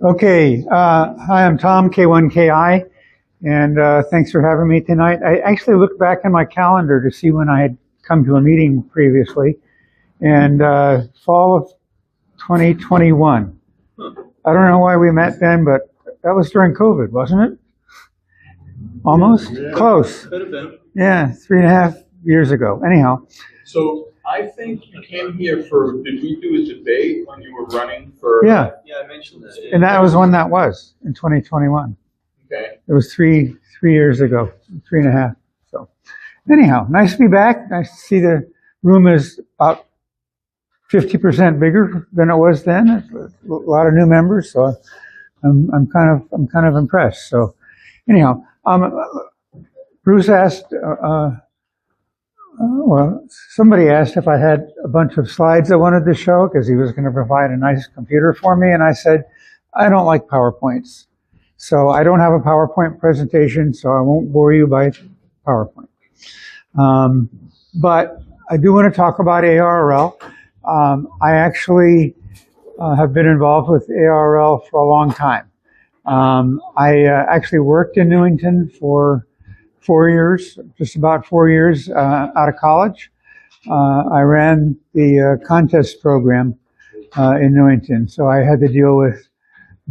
Okay, hi, I'm Tom, K1KI, and thanks for having me tonight. I actually looked back in my calendar to see when I had come to a meeting previously, and fall of 2021. I don't know why we met then, but that was during COVID, wasn't it? Almost? Yeah. Close. Could have been. Yeah, 3.5 years ago. Anyhow. So I think you came here for, did we do a debate when you were running for? Yeah. Yeah, I mentioned that. And that was when that was, in 2021. Okay. It was three years ago, 3.5. So anyhow, nice to be back. Nice to see the room is about 50% bigger than it was then. A lot of new members, so I'm kind of impressed. So anyhow, Bruce asked, well, somebody asked if I had a bunch of slides I wanted to show because he was going to provide a nice computer for me, and I said, I don't like PowerPoints. So I don't have a PowerPoint presentation, so I won't bore you by PowerPoint. But I do want to talk about ARRL. I actually have been involved with ARRL for a long time. I actually worked in Newington for 4 years, just about 4 years out of college. I ran the contest program in Newington, so I had to deal with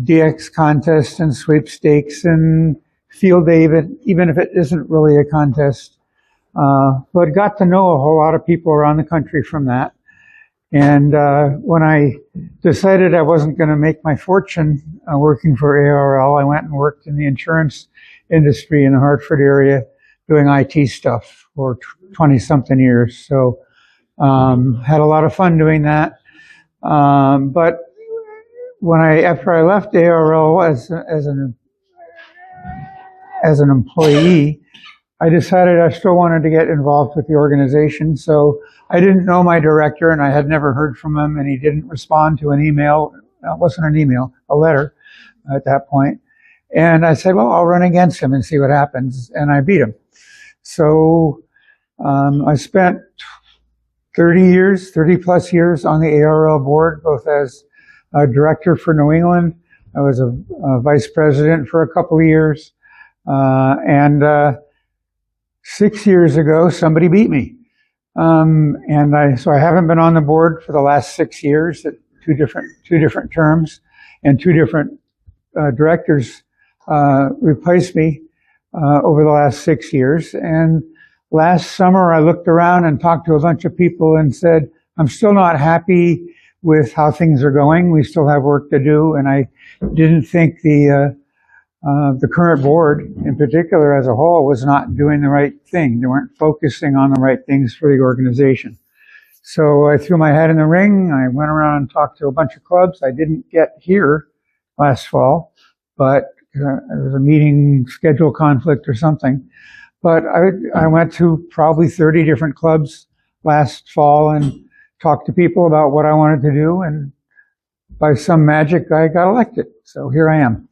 DX contests and sweepstakes and field day, even if it isn't really a contest. But got to know a whole lot of people around the country from that. And when I decided I wasn't going to make my fortune working for ARRL, I went and worked in the insurance industry in the Hartford area doing IT stuff for 20-something years. So had a lot of fun doing that. But after I left ARRL as an employee, I decided I still wanted to get involved with the organization. So I didn't know my director, and I had never heard from him, and he didn't respond to an email. It wasn't an email, a letter at that point. And I said, well, I'll run against him and see what happens. And I beat him. So I spent 30 plus years on the ARRL board, both as a director for New England. I was a vice president for a couple of years. And 6 years ago, somebody beat me. So I haven't been on the board for the last 6 years at two different terms, and two different directors replaced me over the last 6 years. And last summer, I looked around and talked to a bunch of people and said, I'm still not happy with how things are going. We still have work to do, and I didn't think the current board, in particular as a whole, was not doing the right thing. They weren't focusing on the right things for the organization. So I threw my hat in the ring. I went around and talked to a bunch of clubs. I didn't get here last fall, but there was a meeting schedule conflict or something. But I went to probably 30 different clubs last fall and talked to people about what I wanted to do. And by some magic, I got elected. So here I am.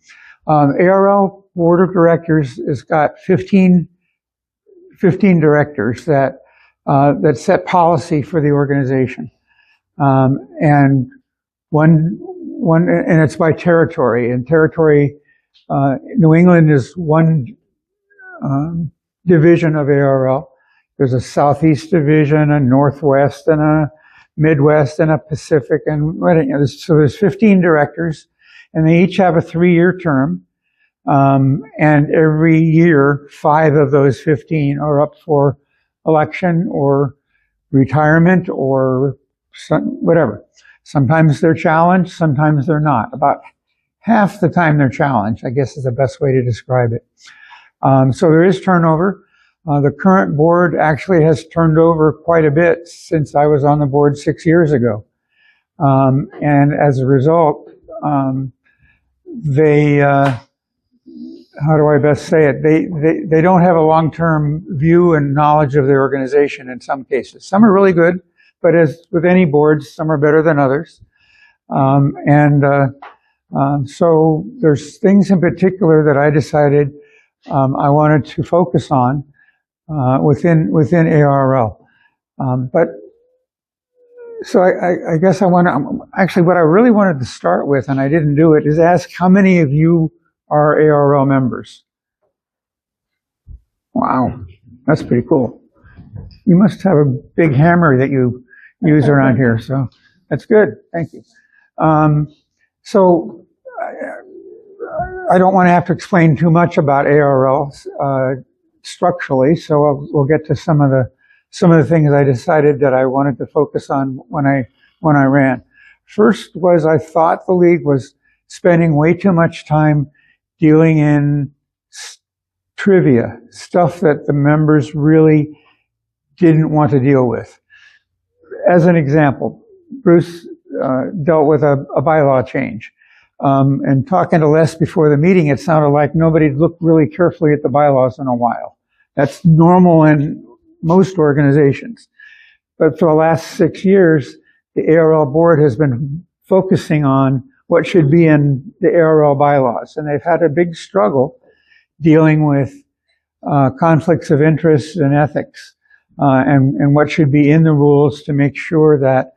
ARRL Board of Directors has got 15 directors that set policy for the organization, and and it's by territory. And territory, New England is one division of ARRL. There's a Southeast division, a Northwest, and a Midwest, and a Pacific, and so there's 15 directors. And they each have a 3-year term. And every year, 5 of those 15 are up for election or retirement or whatever. Sometimes they're challenged, sometimes they're not. About half the time they're challenged, I guess is the best way to describe it. So there is turnover. The current board actually has turned over quite a bit since I was on the board 6 years ago. And as a result, how do I best say it? They don't have a long-term view and knowledge of their organization in some cases. Some are really good, but as with any boards, some are better than others. So there's things in particular that I decided I wanted to focus on within ARRL. But So I guess I want to, actually what I really wanted to start with, and I didn't do it, is ask how many of you are ARRL members? Wow, that's pretty cool. You must have a big hammer that you use around here, so that's good. Thank you. So I don't want to have to explain too much about ARRL structurally, so we'll get to some of the things I decided that I wanted to focus on when I ran. First was I thought the league was spending way too much time dealing in trivia, stuff that the members really didn't want to deal with. As an example, Bruce dealt with a bylaw change. And talking to Les before the meeting, it sounded like nobody looked really carefully at the bylaws in a while. That's normal in most organizations. But for the last 6 years, the ARRL board has been focusing on what should be in the ARRL bylaws. And they've had a big struggle dealing with conflicts of interest and ethics, and what should be in the rules to make sure that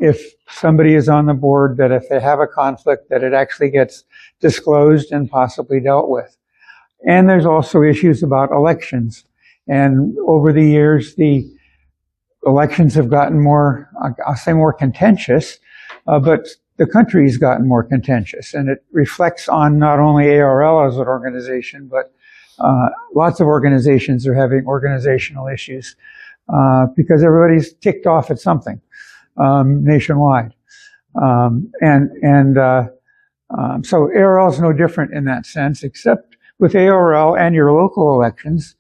if somebody is on the board, that if they have a conflict, that it actually gets disclosed and possibly dealt with. And there's also issues about elections. And over the years, the elections have gotten more, I'll say more contentious, but the country's gotten more contentious. And it reflects on not only ARRL as an organization, but lots of organizations are having organizational issues because everybody's ticked off at something nationwide. So ARRL is no different in that sense, except with ARRL and your local elections,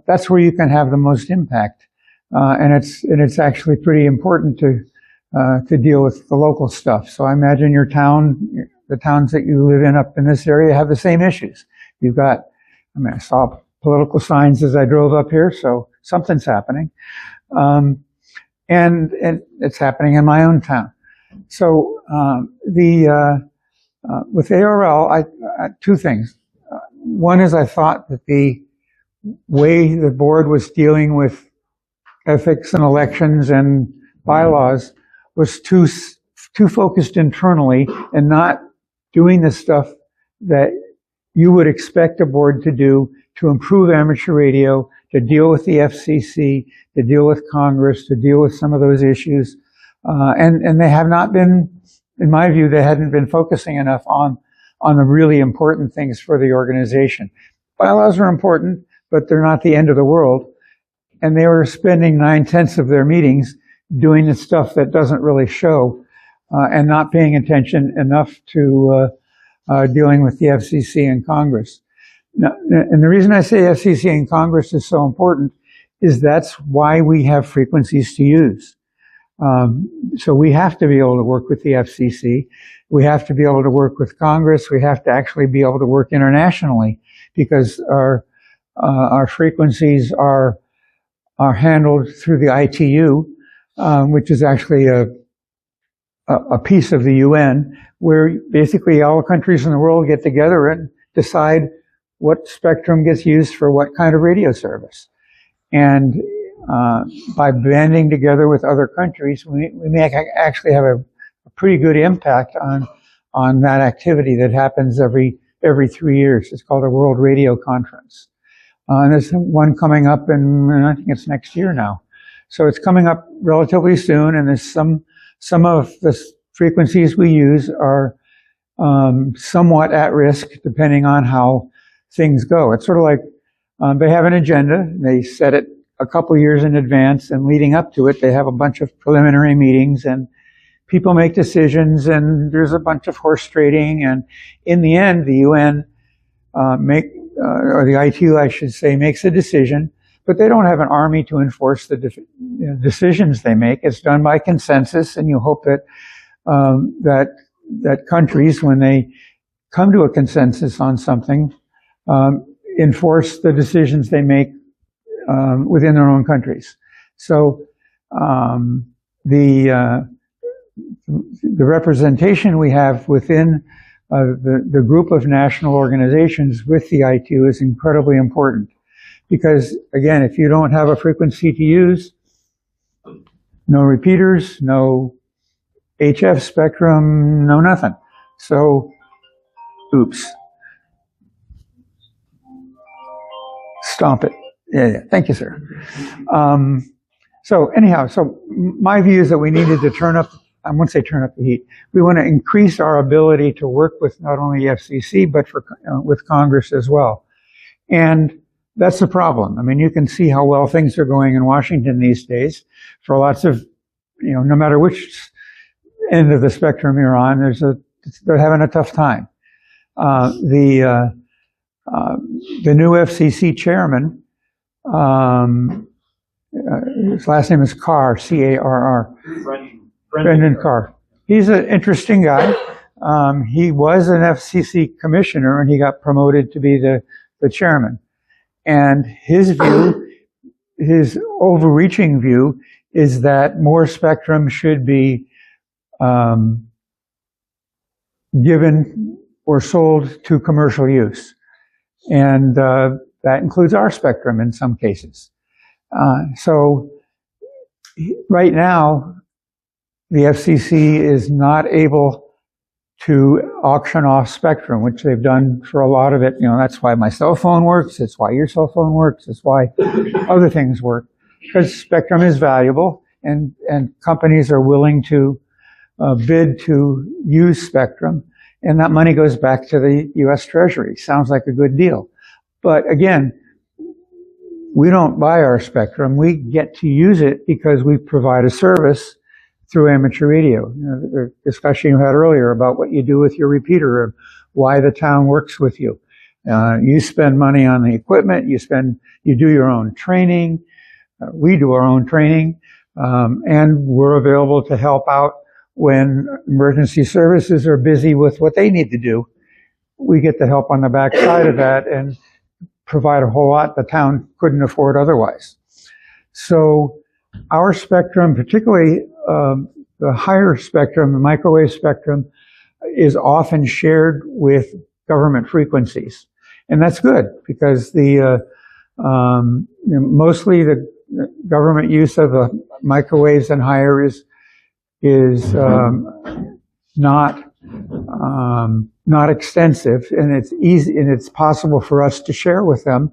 that's where you can have the most impact. And it's actually pretty important to deal with the local stuff. So I imagine your town, the towns that you live in up in this area have the same issues. You've got, I mean, I saw political signs as I drove up here, so something's happening. And it's happening in my own town. So with ARRL, two things. One is I thought that the way the board was dealing with ethics and elections and bylaws was too focused internally and not doing the stuff that you would expect a board to do to improve amateur radio, to deal with the FCC, to deal with Congress, to deal with some of those issues. And they have not been, in my view, they hadn't been focusing enough on the really important things for the organization. Bylaws are important, but they're not the end of the world. And they were spending 9/10 of their meetings doing the stuff that doesn't really show, and not paying attention enough to dealing with the FCC and Congress. Now, and the reason I say FCC and Congress is so important is that's why we have frequencies to use. So we have to be able to work with the FCC. We have to be able to work with Congress. We have to actually be able to work internationally because our frequencies are handled through the ITU, which is actually a piece of the UN, where basically all countries in the world get together and decide what spectrum gets used for what kind of radio service. And by banding together with other countries, we may actually have a pretty good impact on that activity that happens every 3 years. It's called a World Radio Conference. And there's one coming up in, I think it's next year now. So it's coming up relatively soon, and there's some of the frequencies we use are somewhat at risk depending on how things go. It's sort of like they have an agenda. They set it a couple years in advance, and leading up to it, they have a bunch of preliminary meetings, and people make decisions, and there's a bunch of horse trading, and in the end, the UN or the ITU, I should say, makes a decision, but they don't have an army to enforce the decisions they make. It's done by consensus, and you hope that that countries, when they come to a consensus on something, enforce the decisions they make within their own countries. So the representation we have within the group of national organizations with the ITU is incredibly important. Because, again, if you don't have a frequency to use, no repeaters, no HF spectrum, no nothing. So, oops. Stomp it. Yeah. Thank you, sir. So anyhow, so my view is that we needed to turn up, I won't say turn up the heat. We want to increase our ability to work with not only the FCC, but with Congress as well. And that's the problem. I mean, you can see how well things are going in Washington these days for lots of, no matter which end of the spectrum you're on, they're having a tough time. The new FCC chairman, his last name is Carr, C-A-R-R. Brendan Carr. He's an interesting guy. He was an FCC commissioner, and he got promoted to be the chairman. And his view, his overreaching view, is that more spectrum should be given or sold to commercial use. And that includes our spectrum in some cases. So right now, the FCC is not able to auction off spectrum, which they've done for a lot of it. That's why my cell phone works. It's why your cell phone works. It's why other things work. Because spectrum is valuable, and companies are willing to bid to use spectrum, and that money goes back to the U.S. Treasury. Sounds like a good deal. But again, we don't buy our spectrum. We get to use it because we provide a service through amateur radio. The discussion you had earlier about what you do with your repeater, or why the town works with you. You spend money on the equipment. You do your own training. We do our own training, and we're available to help out when emergency services are busy with what they need to do. We get the help on the back side of that and provide a whole lot the town couldn't afford otherwise. So our spectrum, particularly the higher spectrum, the microwave spectrum, is often shared with government frequencies. And that's good, because mostly the government use of microwaves and higher is not extensive, and it's easy, and it's possible for us to share with them,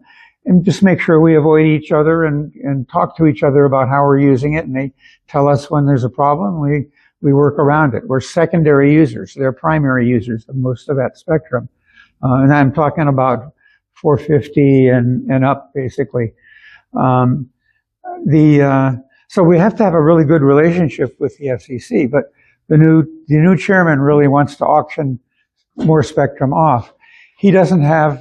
and just make sure we avoid each other and talk to each other about how we're using it, and they tell us when there's a problem. We work around it. We're secondary users. They're primary users of most of that spectrum, and I'm talking about 450 and up, basically. So we have to have a really good relationship with the FCC, but the new chairman really wants to auction more spectrum off. He doesn't have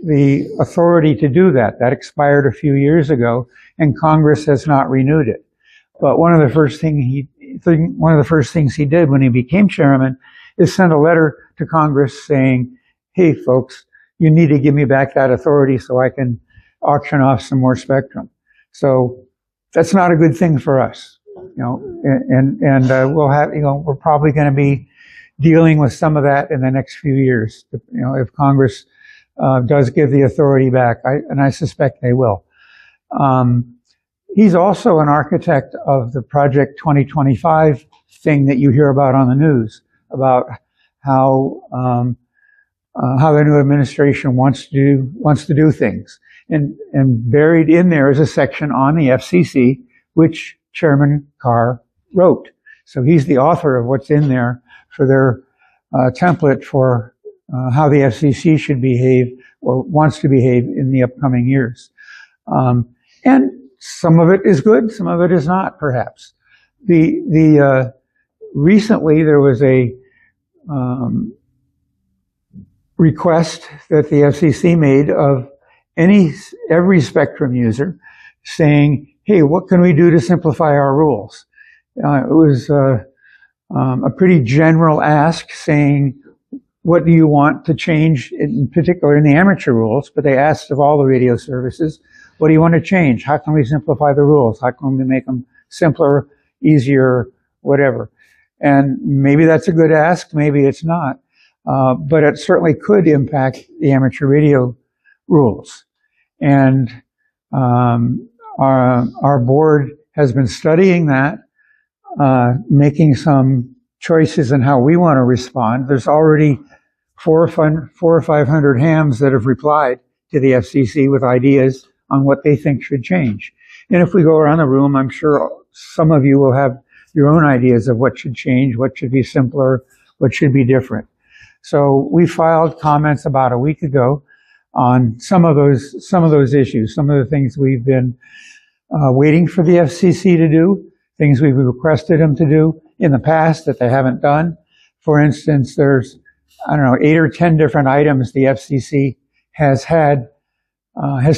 the authority to do that. That expired a few years ago, and Congress has not renewed it. But one of the first things he did when he became chairman is send a letter to Congress saying, "Hey, folks, you need to give me back that authority so I can auction off some more spectrum." So that's not a good thing for us, and we'll have, we're probably going to be dealing with some of that in the next few years, if Congress does give the authority back, and I suspect they will. He's also an architect of the Project 2025 thing that you hear about on the news, about how the new administration wants to do things. And buried in there is a section on the FCC, which Chairman Carr wrote. So he's the author of what's in there for their template for how the FCC should behave or wants to behave in the upcoming years. And some of it is good, some of it is not, perhaps. Recently there was a request that the FCC made of every spectrum user, saying, "Hey, what can we do to simplify our rules?" It was a pretty general ask, saying, "What do you want to change, in particular in the amateur rules?" But they asked of all the radio services, "What do you want to change? How can we simplify the rules? How can we make them simpler, easier, whatever?" And maybe that's a good ask, maybe it's not, but it certainly could impact the amateur radio rules. And our board has been studying that, making some choices in how we want to respond. There's already 400 or 500 hams that have replied to the FCC with ideas on what they think should change. And if we go around the room, I'm sure some of you will have your own ideas of what should change, what should be simpler, what should be different. So we filed comments about a week ago on some of those issues, some of the things we've been waiting for the FCC to do, things we've requested them to do in the past that they haven't done. For instance, there's, I don't know, 8 or 10 different items the FCC has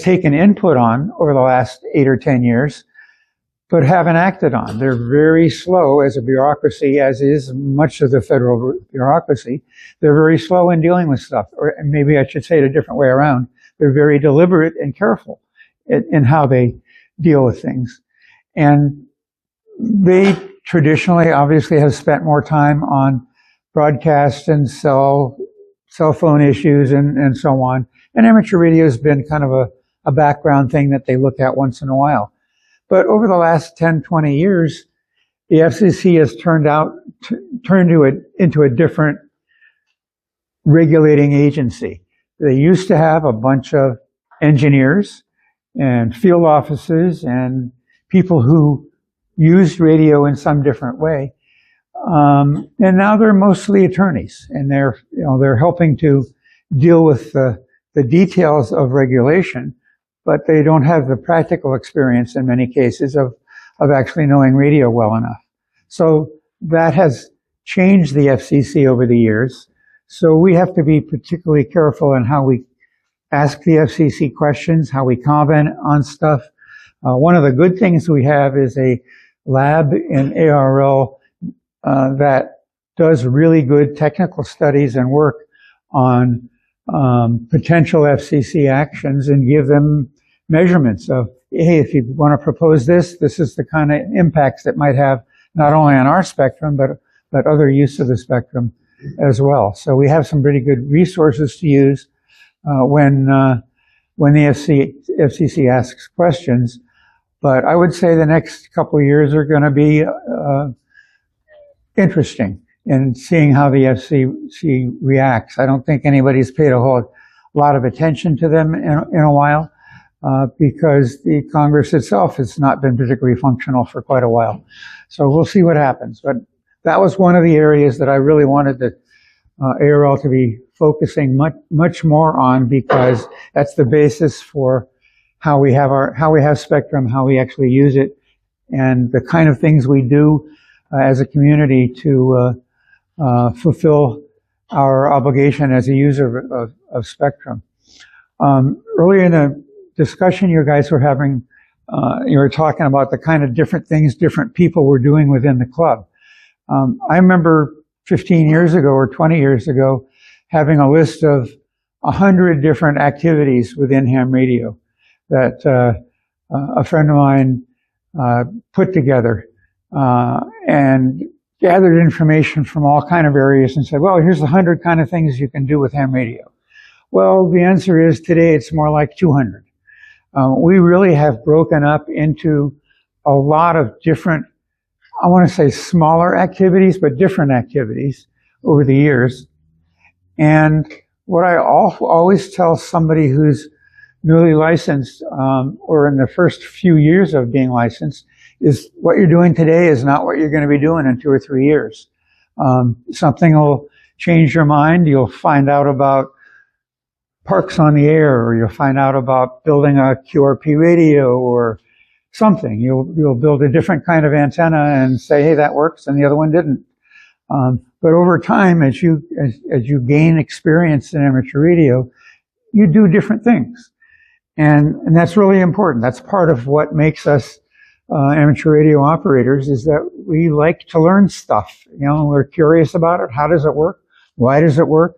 taken input on over the last 8 or 10 years, but haven't acted on. They're very slow as a bureaucracy, as is much of the federal bureaucracy. They're very slow in dealing with stuff, or maybe I should say it a different way around. They're very deliberate and careful in how they deal with things. And they traditionally, obviously, have spent more time on broadcast and cell phone issues and so on. And amateur radio has been kind of a background thing that they look at once in a while. But over the last 10, 20 years, the FCC has turned into a different regulating agency. They used to have a bunch of engineers and field offices and people who used radio in some different way. And now they're mostly attorneys, and they're helping to deal with the details of regulation, but they don't have the practical experience in many cases of actually knowing radio well enough. So that has changed the FCC over the years. So we have to be particularly careful in how we ask the FCC questions, how we comment on stuff. One of the good things we have is a lab in ARRL that does really good technical studies and work on potential FCC actions and give them measurements of, hey, if you want to propose this, this is the kind of impacts that might have not only on our spectrum, but other use of the spectrum as well. So we have some pretty good resources to use when the FCC asks questions. But I would say the next couple of years are going to be interesting in seeing how the FCC reacts. I don't think anybody's paid a whole lot of attention to them in a while because the Congress itself has not been particularly functional for quite a while. So we'll see what happens. But that was one of the areas that I really wanted the ARRL to be focusing much more on, because that's the basis for how we have spectrum, how we actually use it, and the kind of things we do as a community to fulfill our obligation as a user of spectrum. Earlier in the discussion you guys were having, you were talking about the kind of different things different people were doing within the club. I remember 15 years ago or 20 years ago having a list of 100 different activities within ham radio that a friend of mine put together and gathered information from all kind of areas and said, well, here's 100 kind of things you can do with ham radio. Well, the answer is today it's more like 200. We really have broken up into a lot of different, I want to say smaller activities, but different activities over the years. And what I always tell somebody who's newly licensed or in the first few years of being licensed is what you're doing today is not what you're going to be doing in 2 or 3 years. Something will change your mind. You'll find out about parks on the air, or you'll find out about building a QRP radio or something. You'll build a different kind of antenna and say, hey, that works, and the other one didn't. But over time, as you gain experience in amateur radio, you do different things. And that's really important. That's part of what makes us amateur radio operators, is that we like to learn stuff. You know, we're curious about it. How does it work? Why does it work?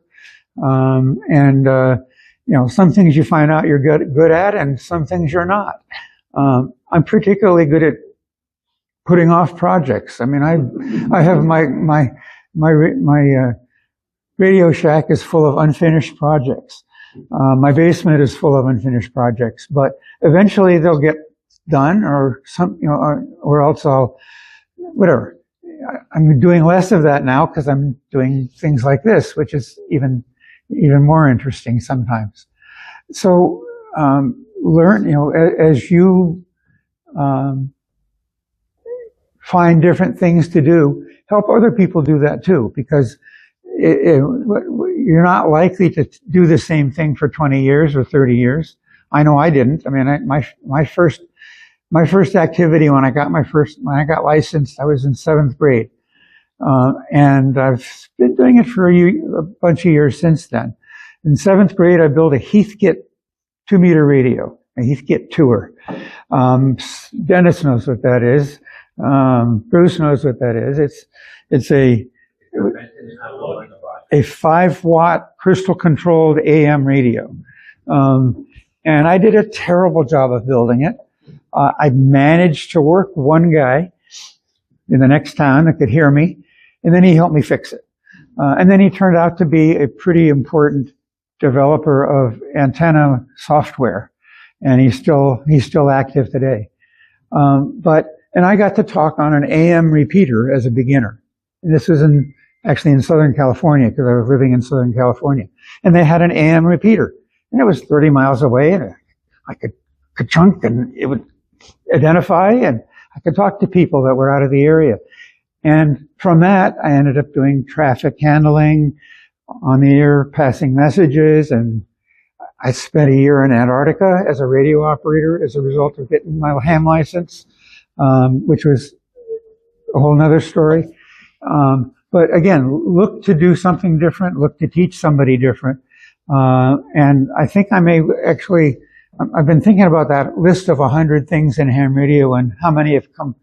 You know, some things you find out you're good at, and some things you're not. I'm particularly good at putting off projects. I mean, I have my Radio Shack is full of unfinished projects. My basement is full of unfinished projects, but eventually they'll done, or or else I'll, whatever. I'm doing less of that now because I'm doing things like this, which is even more interesting sometimes. So, learn, as you, find different things to do, help other people do that too, because you're not likely to do the same thing for 20 years or 30 years. I know I didn't. I mean, my first activity when I got licensed, I was in 7th grade. And I've been doing it for a bunch of years since then. In 7th grade, I built a Heathkit 2-meter radio, a Heathkit tour. Dennis knows what that is. Bruce knows what that is. It's a 5-watt crystal controlled AM radio. And I did a terrible job of building it. I managed to work one guy in the next town that could hear me, and then he helped me fix it. And then he turned out to be a pretty important developer of antenna software, and he's still active today. And I got to talk on an AM repeater as a beginner. And this was actually in Southern California, because I was living in Southern California. And they had an AM repeater, and it was 30 miles away, and I could chunk, and it would identify, and I could talk to people that were out of the area. And from that, I ended up doing traffic handling, on the air, passing messages, and I spent a year in Antarctica as a radio operator as a result of getting my ham license, which was a whole nother story. But again, look to do something different, look to teach somebody different. And I think I may actually, I've been thinking about that list of 100 things in ham radio and how many have come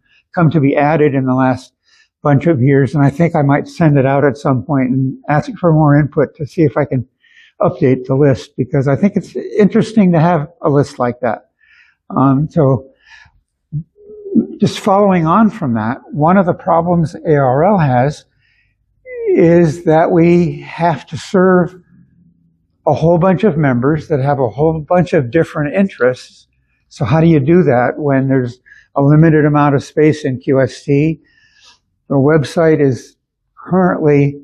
to be added in the last bunch of years. And I think I might send it out at some point and ask for more input to see if I can update the list, because I think it's interesting to have a list like that. So just following on from that, one of the problems ARRL has is that we have to serve a whole bunch of members that have a whole bunch of different interests. So how do you do that when there's a limited amount of space in QST? The website is currently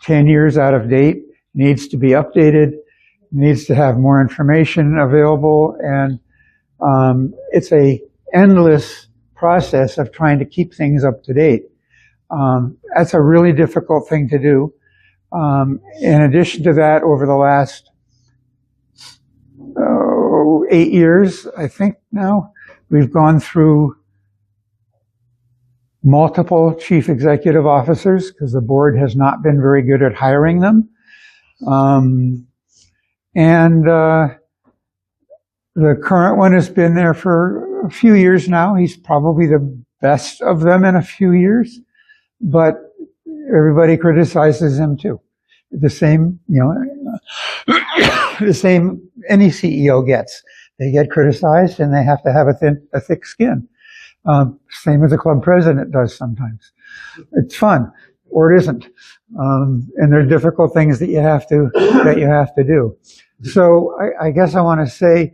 10 years out of date, needs to be updated, needs to have more information available, and it's a endless process of trying to keep things up to date. That's a really difficult thing to do. In addition to that, over the last 8 years, I think now, we've gone through multiple chief executive officers because the board has not been very good at hiring them. The current one has been there for a few years now. He's probably the best of them in a few years, but everybody criticizes him too. The same, the same any CEO gets. They get criticized and they have to have a thick skin. Same as a club president does sometimes. It's fun, or it isn't. And there are difficult things that you have to do. So I guess I want to say,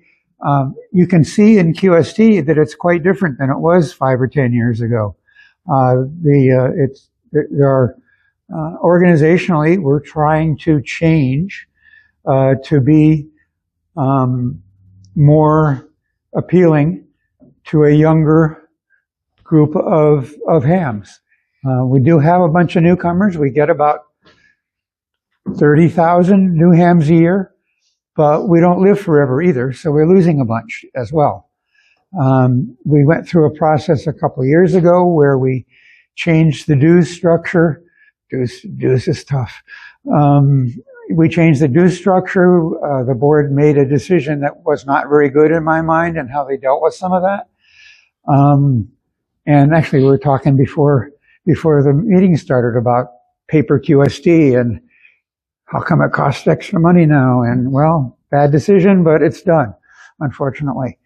you can see in QST that it's quite different than it was 5 or 10 years ago. Organizationally, we're trying to change to be more appealing to a younger group of hams. We do have a bunch of newcomers. We get about 30,000 new hams a year, but we don't live forever either, so we're losing a bunch as well. We went through a process a couple of years ago where we changed the dues structure. Dues is tough. We changed the dues structure. The board made a decision that was not very good in my mind and how they dealt with some of that. And actually, we were talking before the meeting started about paper QST and how come it costs extra money now? And well, bad decision, but it's done, unfortunately.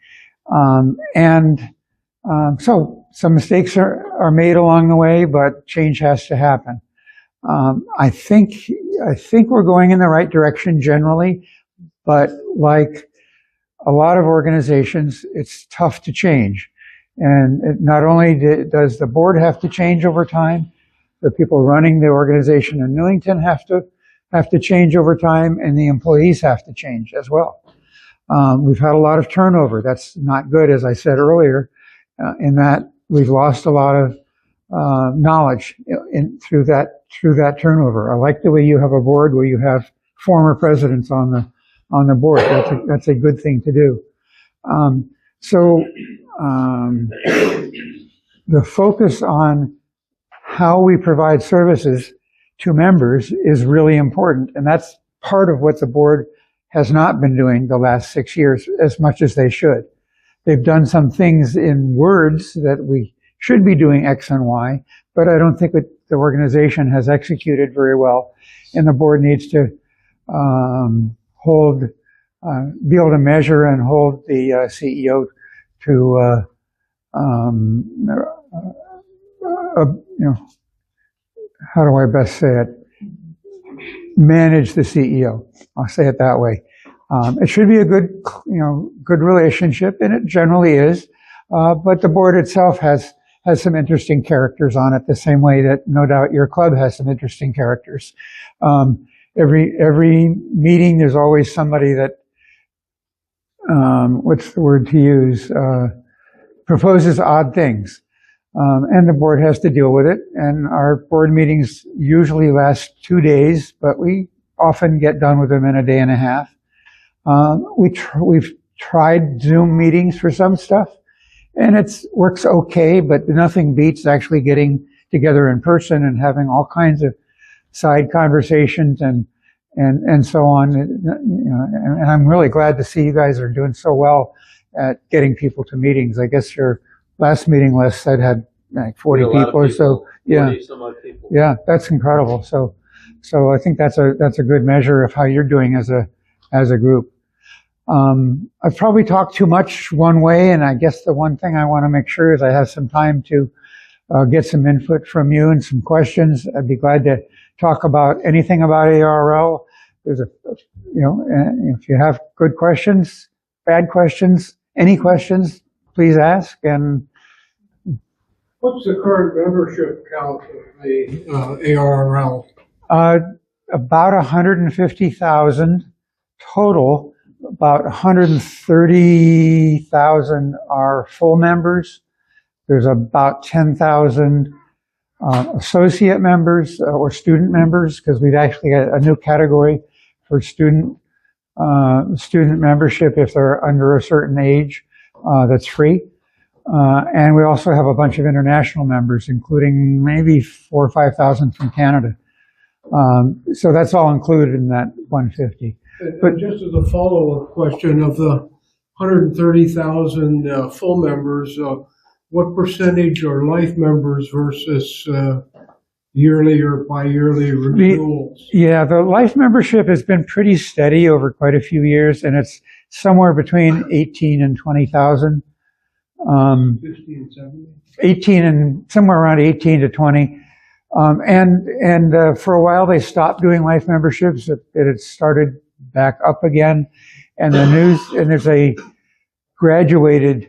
So some mistakes are made along the way, but change has to happen. I think we're going in the right direction generally, but like a lot of organizations, it's tough to change. And not only does the board have to change over time, the people running the organization in Newington have to change over time, and the employees have to change as well. We've had a lot of turnover. That's not good, as I said earlier, in that we've lost a lot of knowledge through that turnover. I like the way you have a board where you have former presidents on the board. That's a good thing to do. The focus on how we provide services to members is really important, and that's part of what the board has not been doing the last 6 years as much as they should. They've done some things in words that we should be doing X and Y, but I don't think that the organization has executed very well, and the board needs to be able to measure and hold the CEO to how do I best say it? Manage the CEO. I'll say it that way. It should be a good relationship, and it generally is. But the board itself has some interesting characters on it, the same way that no doubt your club has some interesting characters. Every meeting, there's always somebody that, what's the word to use, proposes odd things. And the board has to deal with it. And our board meetings usually last 2 days, but we often get done with them in a day and a half. We've tried Zoom meetings for some stuff, and it works okay, but nothing beats actually getting together in person and having all kinds of side conversations and so on. And I'm really glad to see you guys are doing so well at getting people to meetings. I guess your last meeting list said had like 40 people or so. Yeah. 40 some odd people. Yeah, that's incredible. So I think that's a good measure of how you're doing as a group. I've probably talked too much one way, and I guess the one thing I want to make sure is I have some time to get some input from you and some questions. I'd be glad to talk about anything about ARRL. There's if you have good questions, bad questions, any questions, please ask. And what's the current membership count of the ARRL? About 150,000 total. About 130,000 are full members. There's about 10,000 associate members or student members, because we've actually got a new category for student membership if they're under a certain age. That's free. And we also have a bunch of international members, including maybe 4,000 or 5,000 from Canada. So that's all included in that 150. But just as a follow-up question, of the 130,000 full members, what percentage are life members versus yearly or bi-yearly renewals? The life membership has been pretty steady over quite a few years, and it's somewhere between 18 and 20,000. 50 and 70? 18 and somewhere around 18 to 20. And for a while they stopped doing life memberships. It had started back up again, and there's a graduated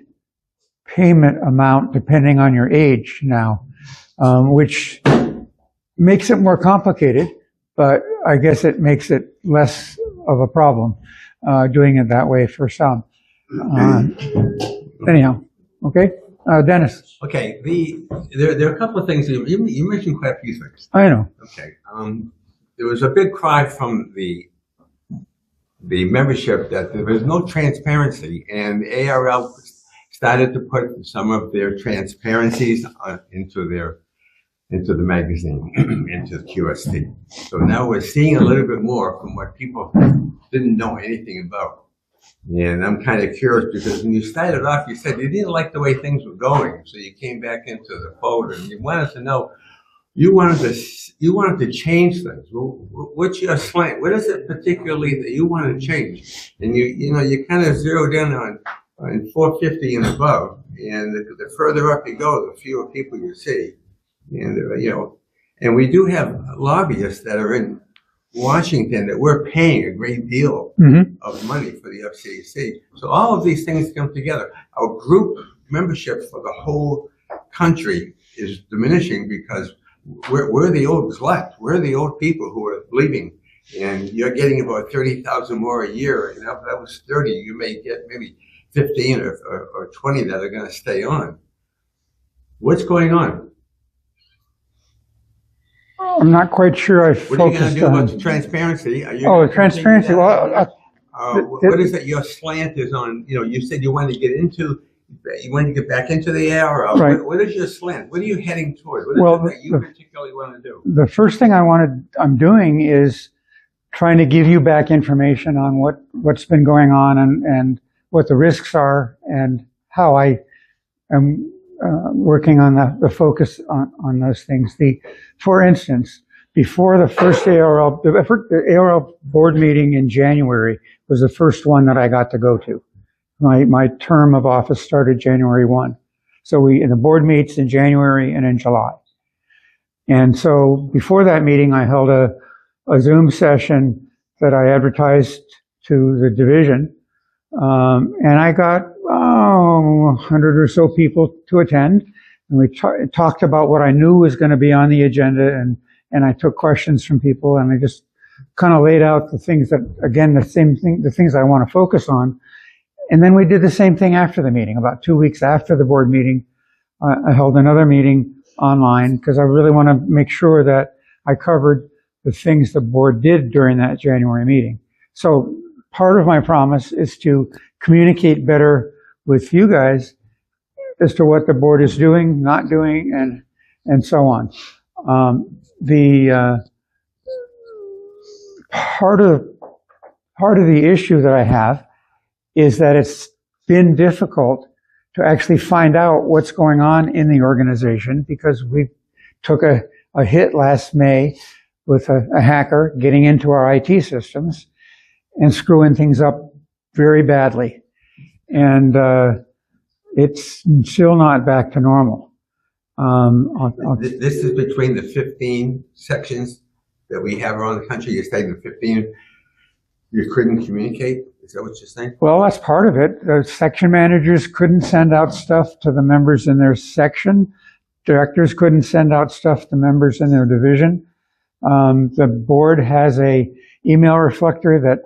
payment amount depending on your age now, which makes it more complicated, but I guess it makes it less of a problem doing it that way for some. Anyhow, okay, Dennis. Okay, there are a couple of things. You mentioned quite a few things. I know. Okay, there was a big cry from the membership that there was no transparency, and ARRL started to put some of their transparencies into the magazine, into the QST. So now we're seeing a little bit more from what people didn't know anything about. And I'm kind of curious, because when you started off, you said you didn't like the way things were going, so you came back into the fold and you wanted to know, you wanted to change things. What's your slant? What is it particularly that you want to change? And you kind of zeroed in on 450 and above, and the further up you go, the fewer people you see. And and we do have lobbyists that are in Washington that we're paying a great deal Mm-hmm. of money for the FCC. So all of these things come together. Our group membership for the whole country is diminishing because we're the old left. We're the old people who are leaving. And you're getting about 30,000 more a year. And if that was 30, you may get maybe 15 or 20 that are going to stay on. What's going on? I'm not quite sure I What are you going to focused do about on. the transparency? Are you Oh, gonna transparency. continue that? Well, What is it? Your slant is on. You said you wanted to get into. You want to get back into the ARRL. Right. What is your slant? What are you heading towards? What is Well, it that you particularly want to do? the first thing I'm doing is trying to give you back information on what's been going on and what the risks are and how I am working on the focus on those things. For instance, before the first ARRL, the ARRL board meeting in January was the first one that I got to go to. My term of office started January 1. So the board meets in January and in July. And so before that meeting, I held a Zoom session that I advertised to the division. And I got 100 or so people to attend. And we talked about what I knew was going to be on the agenda. And I took questions from people and I just kind of laid out the things that, again, the things I want to focus on. And then we did the same thing after the meeting. About 2 weeks after the board meeting, I held another meeting online because I really want to make sure that I covered the things the board did during that January meeting. So part of my promise is to communicate better with you guys as to what the board is doing, not doing, and so on. Part of the issue that I have is that it's been difficult to actually find out what's going on in the organization because we took a hit last May with a hacker getting into our IT systems and screwing things up very badly. And it's still not back to normal. This is between the 15 sections that we have around the country. You're saying the 15 you couldn't communicate? Is that what you're saying? Well, that's part of it. The section managers couldn't send out stuff to the members in their section. Directors couldn't send out stuff to members in their division. The board has a email reflector that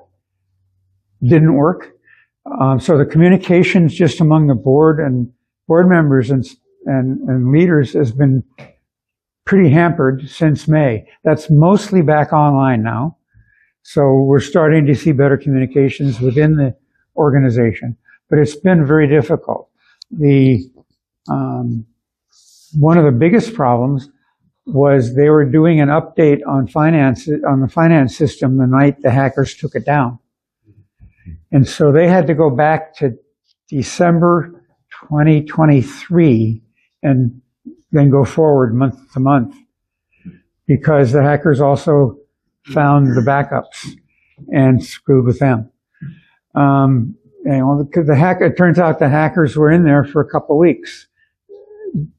didn't work. So the communications just among the board and board members and leaders has been pretty hampered since May. That's mostly back online now. So we're starting to see better communications within the organization, but it's been very difficult. One of the biggest problems was they were doing an update on the finance system the night the hackers took it down. And so they had to go back to December 2023 and then go forward month to month because the hackers also found the backups and screwed with them. Because it turns out the hackers were in there for a couple of weeks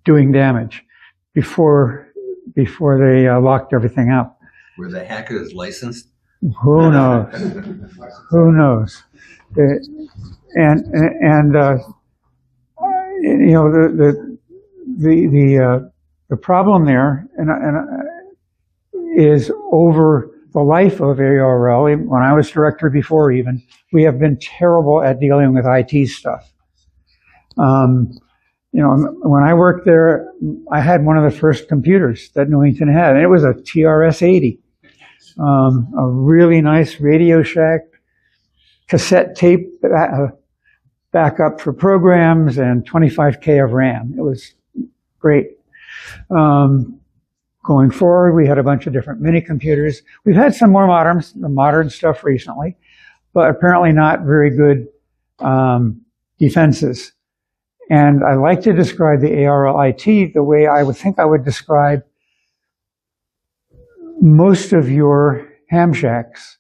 doing damage before they locked everything up. Were the hackers licensed? Who knows? Who knows? The problem there is over the life of ARRL. When I was director before, even we have been terrible at dealing with IT stuff. When I worked there, I had one of the first computers that Newington had, and it was a TRS-80, a really nice Radio Shack cassette tape backup for programs and 25K of RAM. It was great. Going forward, we had a bunch of different mini computers. We've had some more modern stuff recently, but apparently not very good defenses. And I like to describe the ARRL IT the way I would think I would describe most of your ham shacks,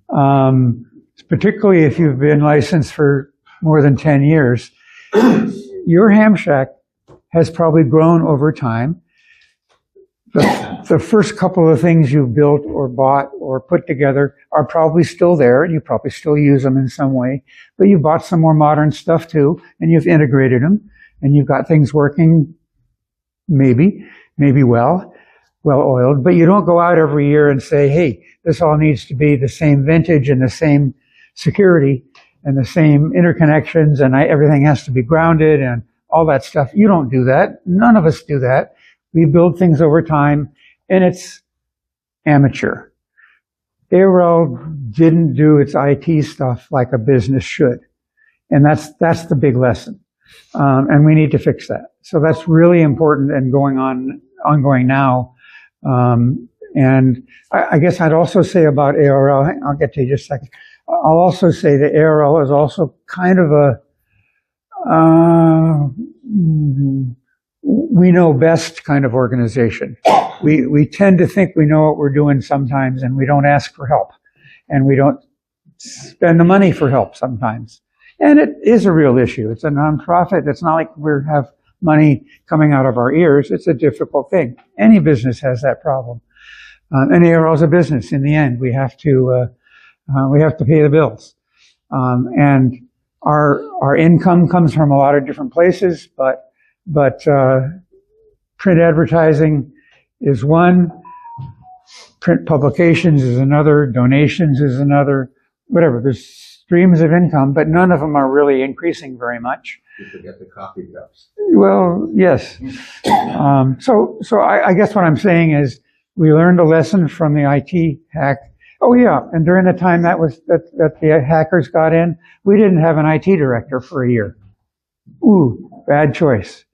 particularly if you've been licensed for more than 10 years. Your ham shack has probably grown over time. The the first couple of things you built or bought or put together are probably still there, and you probably still use them in some way, but you bought some more modern stuff too, and you've integrated them, and you've got things working maybe well oiled, but you don't go out every year and say, hey, this all needs to be the same vintage and the same security and the same interconnections, and everything has to be grounded and all that stuff. You don't do that. None of us do that. We build things over time, and it's amateur. ARRL didn't do its IT stuff like a business should, and that's the big lesson. And we need to fix that. So that's really important and ongoing now. And I guess I'd also say about ARRL, I'll get to you just a second. I'll also say that ARRL is also kind of a we know best kind of organization. We tend to think we know what we're doing sometimes, and we don't ask for help, and we don't spend the money for help sometimes. And it is a real issue. It's a nonprofit. It's not like we have money coming out of our ears. It's a difficult thing. Any business has that problem. And ARRL is a business. In the end, we have to pay the bills. And our income comes from a lot of different places, but print advertising is one, print publications is another, donations is another, whatever. There's streams of income, but none of them are really increasing very much. You forget the coffee cups. Well, yes. So I guess what I'm saying is we learned a lesson from the IT hack. Oh yeah, and during the time that the hackers got in, we didn't have an IT director for a year. Ooh, bad choice.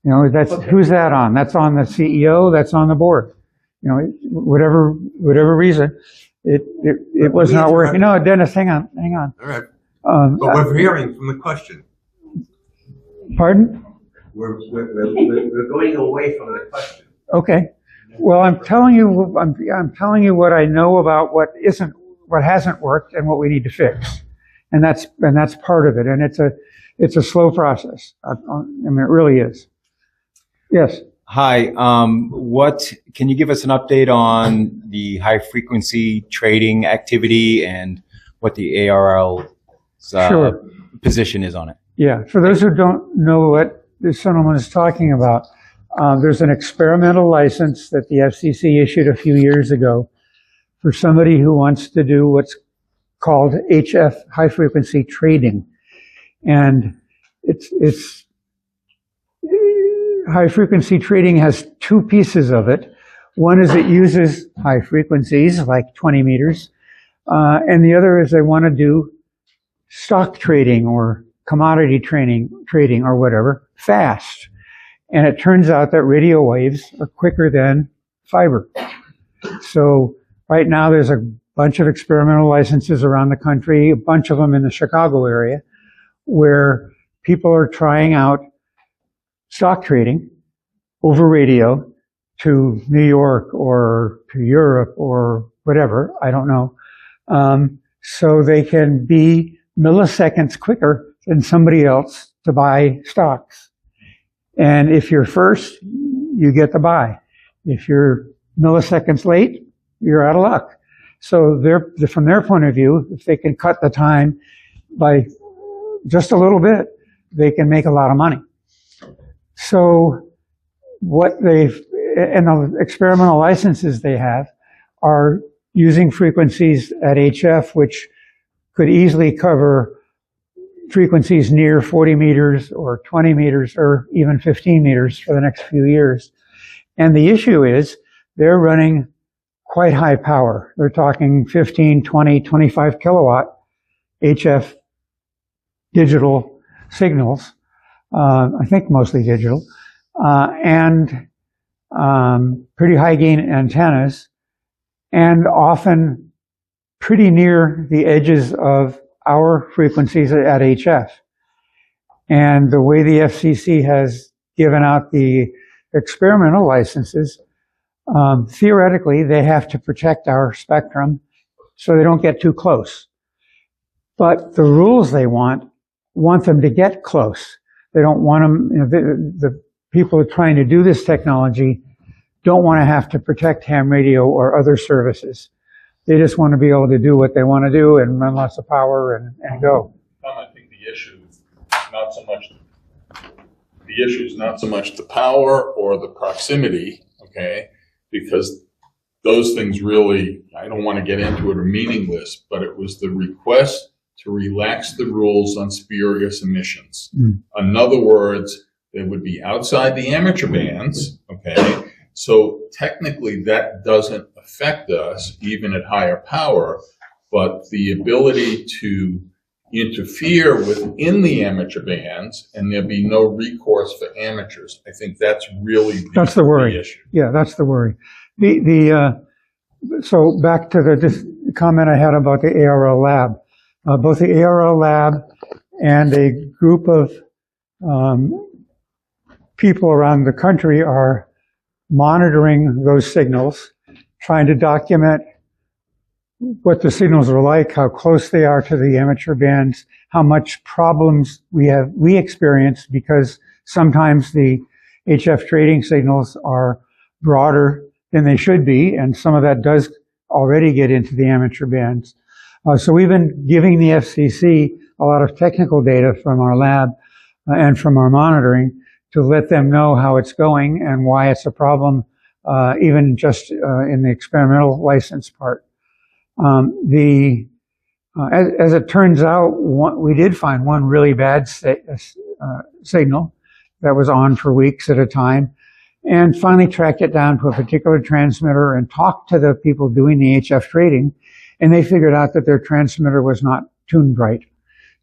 You know, who's that on? That's on the CEO, that's on the board. You know, whatever reason, it was not working. No, Dennis, hang on. All right. But we're veering from the question. Pardon? We're going away from the question. Okay. Well, I'm telling you what I know about what hasn't worked and what we need to fix, and that's part of it. And it's a slow process. I mean, it really is. Yes. Hi. What can you give us an update on the high frequency trading activity and what the ARRL's Sure. position is on it? Yeah. For those who don't know what this gentleman is talking about, there's an experimental license that the FCC issued a few years ago for somebody who wants to do what's called HF, high frequency trading. And it's high frequency trading has two pieces of it. One is it uses high frequencies like 20 meters. And the other is they want to do stock trading or commodity trading or whatever fast. And it turns out that radio waves are quicker than fiber. So right now there's a bunch of experimental licenses around the country, a bunch of them in the Chicago area, where people are trying out stock trading over radio to New York or to Europe or whatever, I don't know. So they can be milliseconds quicker than somebody else to buy stocks. And if you're first, you get the buy. If you're milliseconds late, you're out of luck. So from their point of view, if they can cut the time by just a little bit, they can make a lot of money. So and the experimental licenses they have are using frequencies at HF, which could easily cover frequencies near 40 meters or 20 meters or even 15 meters for the next few years. And the issue is they're running quite high power. They're talking 15, 20, 25 kilowatt HF digital signals, I think mostly digital, and pretty high gain antennas, and often pretty near the edges of our frequencies at HF. And the way the FCC has given out the experimental licenses, theoretically, they have to protect our spectrum so they don't get too close. But the rules they want them to get close. They don't want them, the people who are trying to do this technology don't want to have to protect ham radio or other services. They just want to be able to do what they want to do and run lots of power and go. Tom, I think the issue is not so much the power or the proximity, okay? Because those things really, I don't want to get into it, are meaningless, but it was the request to relax the rules on spurious emissions. In other words, they would be outside the amateur bands, okay? So technically that doesn't affect us even at higher power, but the ability to interfere within the amateur bands and there be no recourse for amateurs. I think that's really that's the worry. issue. Yeah, that's the worry. So back to the comment I had about the ARRL lab. Both the ARRL lab and a group of people around the country are monitoring those signals, trying to document what the signals are like, how close they are to the amateur bands, how much problems we experience, because sometimes the HF trading signals are broader than they should be, and some of that does already get into the amateur bands. So we've been giving the FCC a lot of technical data from our lab and from our monitoring to let them know how it's going and why it's a problem, even just in the experimental license part. As it turns out, we did find one really bad signal that was on for weeks at a time, and finally tracked it down to a particular transmitter and talked to the people doing the HF trading, and they figured out that their transmitter was not tuned right.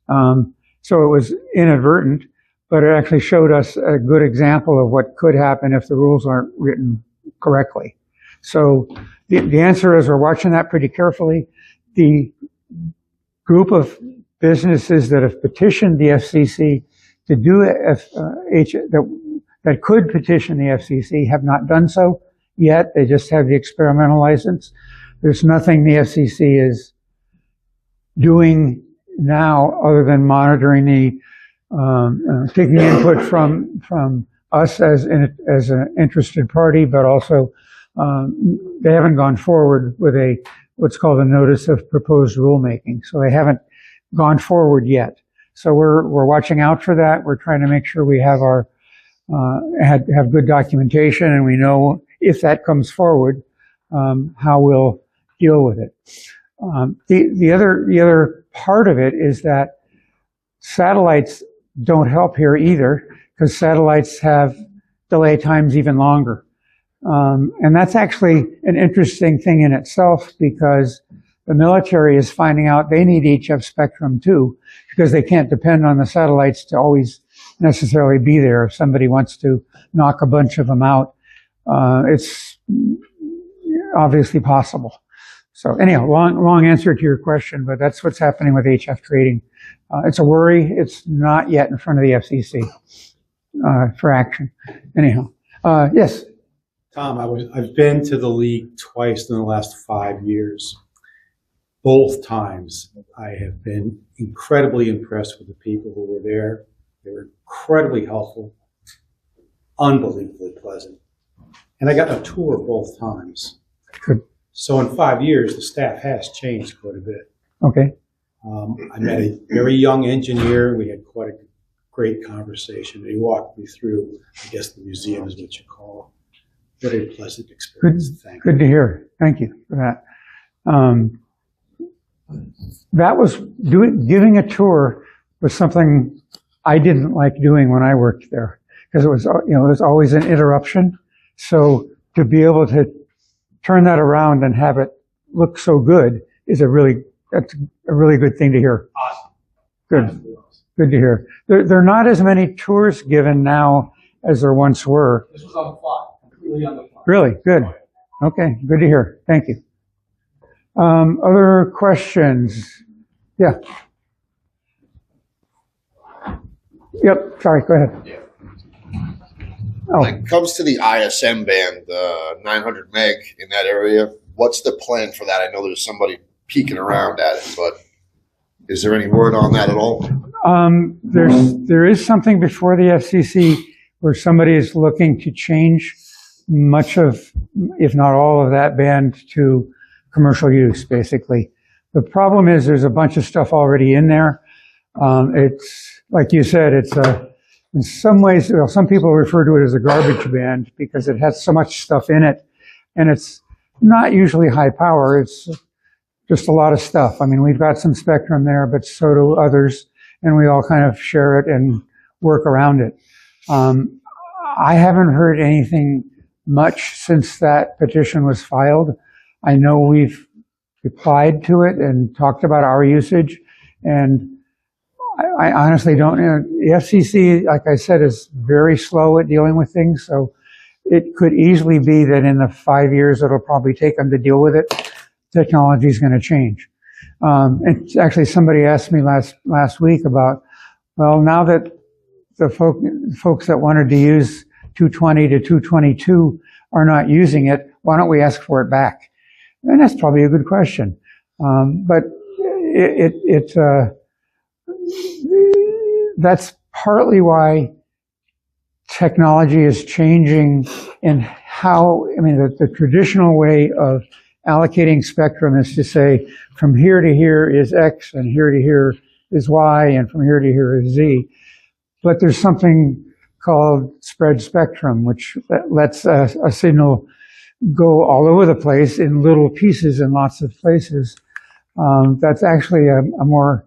So it was inadvertent, but it actually showed us a good example of what could happen if the rules aren't written correctly. So the answer is we're watching that pretty carefully. The group of businesses that have petitioned the FCC to do that could petition the FCC have not done so yet. They just have the experimental license. There's nothing the FCC is doing now other than monitoring taking input from us as an interested party, but also they haven't gone forward with what's called a notice of proposed rulemaking. So they haven't gone forward yet. So we're watching out for that. We're trying to make sure we have have good documentation, and we know if that comes forward, how we'll deal with it. The other part of it is that satellites don't help here either, because satellites have delay times even longer. And that's actually an interesting thing in itself, because the military is finding out they need HF spectrum too, because they can't depend on the satellites to always necessarily be there. If somebody wants to knock a bunch of them out, it's obviously possible. So anyhow, long answer to your question, but that's what's happening with HF trading. It's a worry. It's not yet in front of the FCC for action. Anyhow, yes. Tom, I've been to the league twice in the last 5 years. Both times I have been incredibly impressed with the people who were there. They were incredibly helpful, unbelievably pleasant. And I got a tour both times. Good. So in 5 years, the staff has changed quite a bit. Okay. I met a very young engineer. We had quite a great conversation. He walked me through, I guess the museum is what you call it. Very pleasant experience. Good to hear. Thank you for that. That was giving a tour was something I didn't like doing when I worked there, because it was always an interruption. So to be able to turn that around and have it look so good is that's a really good thing to hear. Awesome. Good to hear. There are not as many tours given now as there once were. This was on the fly, completely on the fly. Really? Good. Okay, good to hear. Thank you. Other questions? Yeah. Yep, sorry, go ahead. Yeah. Oh. When it comes to the ISM band, 900 meg in that area, what's the plan for that? I know there's somebody peeking around at it, but is there any word on that at all? There is something before the FCC where somebody is looking to change much of, if not all of that band to commercial use, basically. The problem is there's a bunch of stuff already in there. It's, like you said, it's in some ways, well, some people refer to it as a garbage band because it has so much stuff in it, and it's not usually high power. It's just a lot of stuff. I mean, we've got some spectrum there, but so do others, and we all kind of share it and work around it. I haven't heard anything much since that petition was filed. I know we've replied to it and talked about our usage, and I honestly don't know. The FCC, like I said, is very slow at dealing with things, so it could easily be that in the 5 years it'll probably take them to deal with it, technology is going to change. And actually, somebody asked me last week about, well, now that the folks that wanted to use 220 to 222 are not using it, why don't we ask for it back? And that's probably a good question. But that's partly why technology is changing in how, I mean, the traditional way of allocating spectrum is to say from here to here is X and here to here is Y and from here to here is Z. But there's something called spread spectrum, which lets a signal go all over the place in little pieces in lots of places. That's actually a more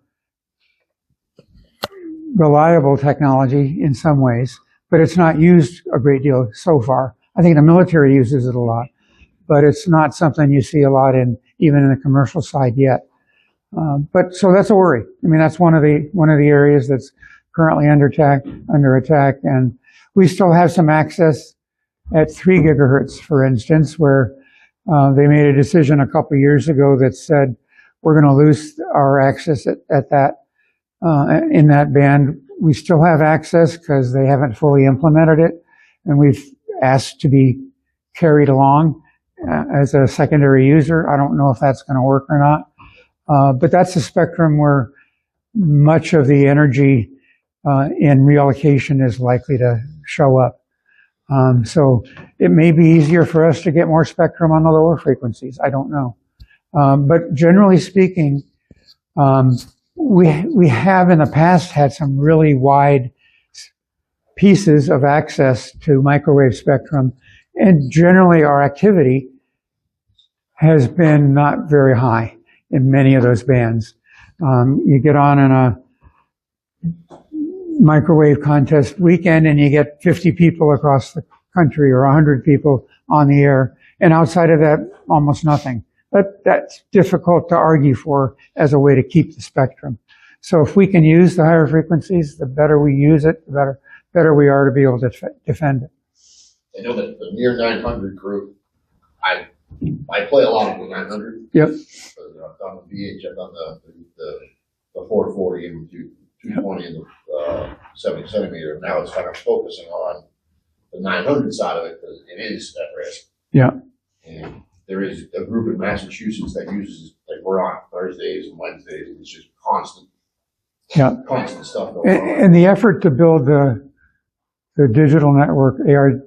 reliable technology in some ways, but it's not used a great deal so far. I think the military uses it a lot, but it's not something you see a lot in, even in the commercial side yet. But so that's a worry. I mean, that's one of the areas that's currently under attack, and we still have some access at 3 gigahertz, for instance, where they made a decision a couple of years ago that said we're going to lose our access at that in that band. We still have access because they haven't fully implemented it, and we've asked to be carried along as a secondary user. I don't know if that's going to work or not, but that's a spectrum where much of the energy in reallocation is likely to show up. So it may be easier for us to get more spectrum on the lower frequencies. I don't know. But generally speaking, we have in the past had some really wide pieces of access to microwave spectrum, and generally our activity has been not very high in many of those bands. You get on in a microwave contest weekend and you get 50 people across the country or 100 people on the air, and outside of that, almost nothing. But that's difficult to argue for as a way to keep the spectrum. So if we can use the higher frequencies, the better we use it, the better we are to be able to defend it. I know that the near 900 group, I play a lot of the 900. Yep. I've done the VH, I've done the 440 and 220 and the 70 centimeter. Now it's kind of focusing on the 900 side of it because it is at risk. Yeah. And there is a group in Massachusetts that uses, like, we're on Thursdays and Wednesdays, and it's just constant stuff going on. And the effort to build the digital network, AREDN?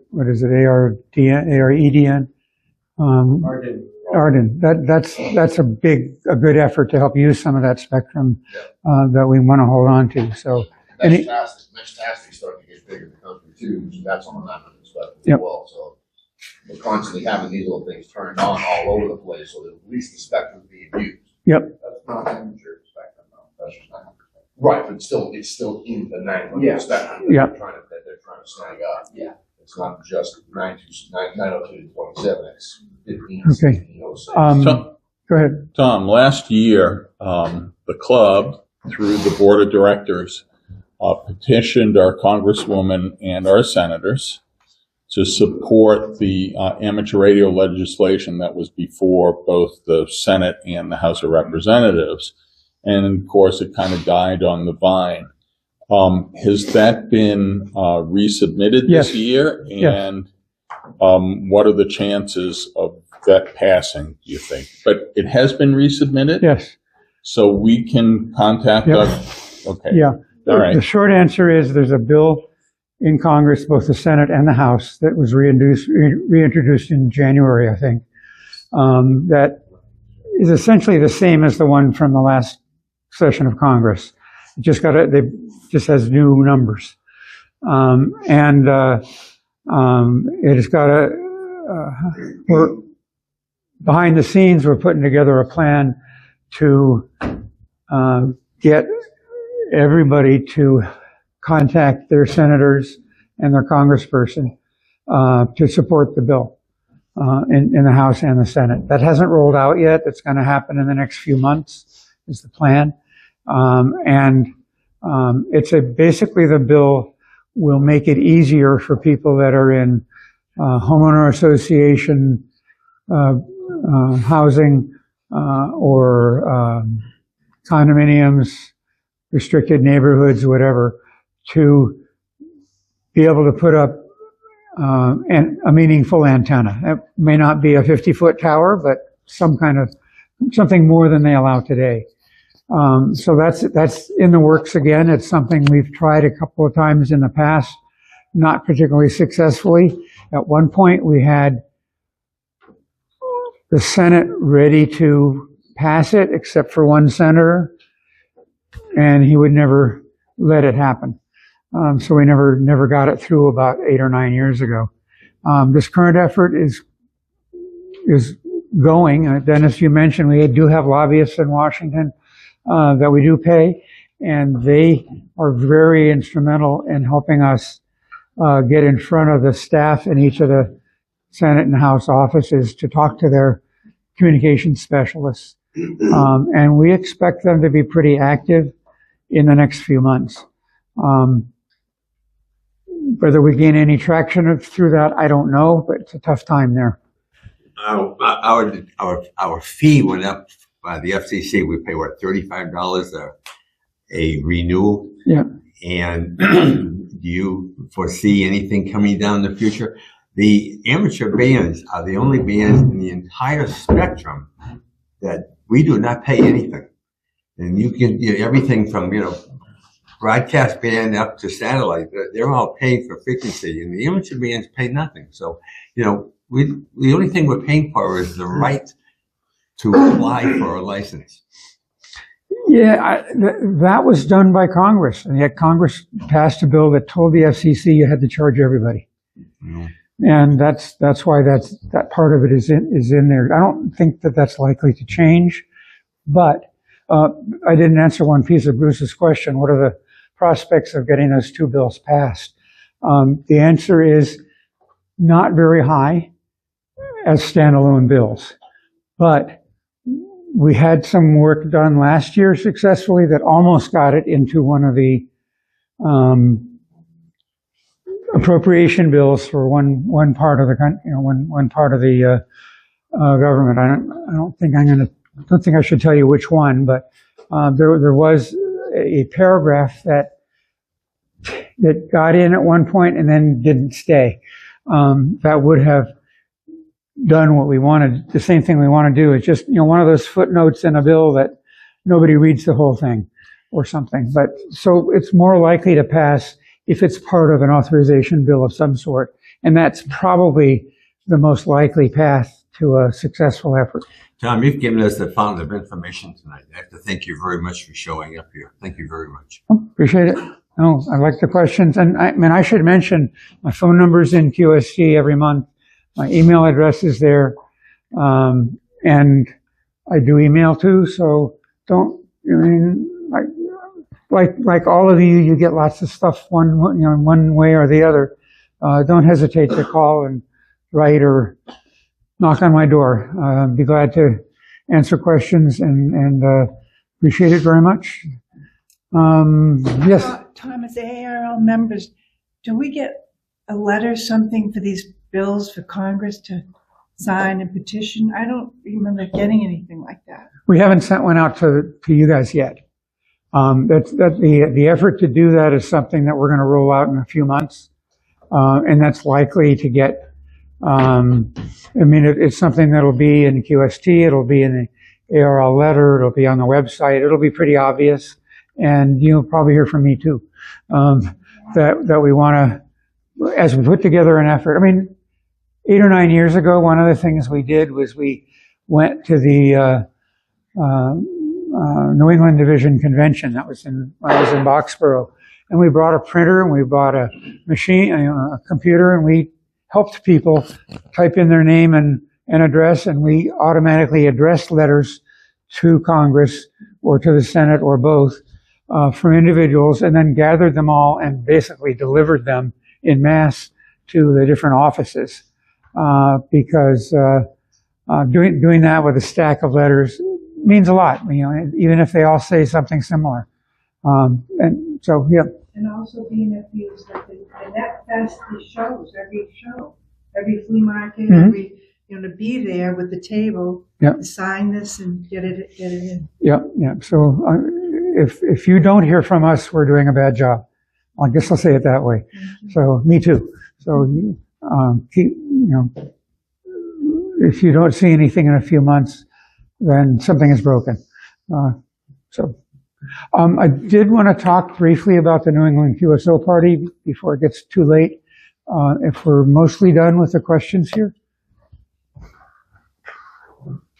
Arden. That's a good effort to help use some of that spectrum that we want to hold on to. So Mesh-tastic's starting to get big in the country too, so that's on the 900 spectrum as well. So we're constantly having these little things turned on all over the place, so that at least the spectrum is being used. Yep. That's not amateur spectrum, though. That's just 900. Right, but it's still in the 900 spectrum that they're trying to snag up. Yeah. It's not just 902 to 27. It's 15. Okay. Go ahead. Tom, last year, the club, through the board of directors, petitioned our congresswoman and our senators to support the amateur radio legislation that was before both the Senate and the House of Representatives. And of course, it kind of died on the vine. Has that been resubmitted this year? And what are the chances of that passing, do you think? But it has been resubmitted? Yes. So we can contact our... Okay. Yeah. All right. The short answer is there's a bill in Congress, both the Senate and the House, that was reintroduced in January, I think, that is essentially the same as the one from the last session of Congress. It just has new numbers. It has got we're behind the scenes, we're putting together a plan to get everybody to contact their senators and their congressperson to support the bill in the House and the Senate. That hasn't rolled out yet. It's going to happen in the next few months, is the plan. Basically the bill will make it easier for people that are in homeowner association housing or condominiums, restricted neighborhoods, whatever, to be able to put up a meaningful antenna. It may not be a 50-foot tower, but something more than they allow today. So that's in the works again. It's something we've tried a couple of times in the past, not particularly successfully. At one point, we had the Senate ready to pass it, except for one senator, and he would never let it happen. So we never got it through about 8 or 9 years ago. This current effort is going. Dennis, you mentioned we do have lobbyists in Washington that we do pay, and they are very instrumental in helping us get in front of the staff in each of the Senate and House offices to talk to their communications specialists. And we expect them to be pretty active in the next few months. Whether we gain any traction through that, I don't know, but it's a tough time there. Our fee went up by the FCC. We pay $35 a renewal. Yeah. And do you foresee anything coming down in the future? The amateur bands are the only bands in the entire spectrum that we do not pay anything. And you can get everything from, broadcast band up to satellite. They're all paying for frequency, and the amateur bands pay nothing. So, the only thing we're paying for is the right to apply for a license. Yeah, that was done by Congress, and yet Congress passed a bill that told the FCC you had to charge everybody. Mm. And that's why that part of it is in there. I don't think that's likely to change, but I didn't answer one piece of Bruce's question. What are the prospects of getting those two bills passed? The answer is not very high as standalone bills, but we had some work done last year successfully that almost got it into one of the appropriation bills for one part of the country, one part of the government. I don't think I should tell you which one, but there was a paragraph that got in at one point and then didn't stay. That would have done what we wanted. The same thing we want to do is just one of those footnotes in a bill that nobody reads the whole thing or something. But so it's more likely to pass if it's part of an authorization bill of some sort, and that's probably the most likely path to a successful effort. Tom, you've given us the fountain of information tonight. I have to thank you very much for showing up here. Thank you very much. Appreciate it. No, I like the questions. And I should mention my phone number's in QST every month. My email address is there. And I do email too, so like all of you, you get lots of stuff one way or the other. Don't hesitate to call and write or knock on my door. Be glad to answer questions and appreciate it very much. Yes. Tom, as ARRL members, do we get a letter, something for these bills for Congress to sign and petition? I don't remember getting anything like that. We haven't sent one out to you guys yet. The effort to do that is something that we're going to roll out in a few months, and that's likely to get. It's something that'll be in QST. It'll be in the ARRL letter. It'll be on the website. It'll be pretty obvious, and you'll probably hear from me too. That we want to as we put together an effort, I mean, 8 or 9 years ago, one of the things we did was we went to the New England Division Convention. That was when I was in Boxborough. And we brought a printer and we brought a machine, a computer, and we helped people type in their name and address, and we automatically addressed letters to Congress or to the Senate or both from individuals, and then gathered them all and basically delivered them in mass to the different offices. Because doing that with a stack of letters means a lot, even if they all say something similar. And so, yeah. And also being at these, like the Net Fest, these shows, every flea market, every, to be there with the table, Yep. sign this and get it in. Yeah, yeah. So if you don't hear from us, we're doing a bad job. I guess I'll say it that way. So me too. So keep, if you don't see anything in a few months, then something is broken. I did want to talk briefly about the New England QSO party before it gets too late. If we're mostly done with the questions here.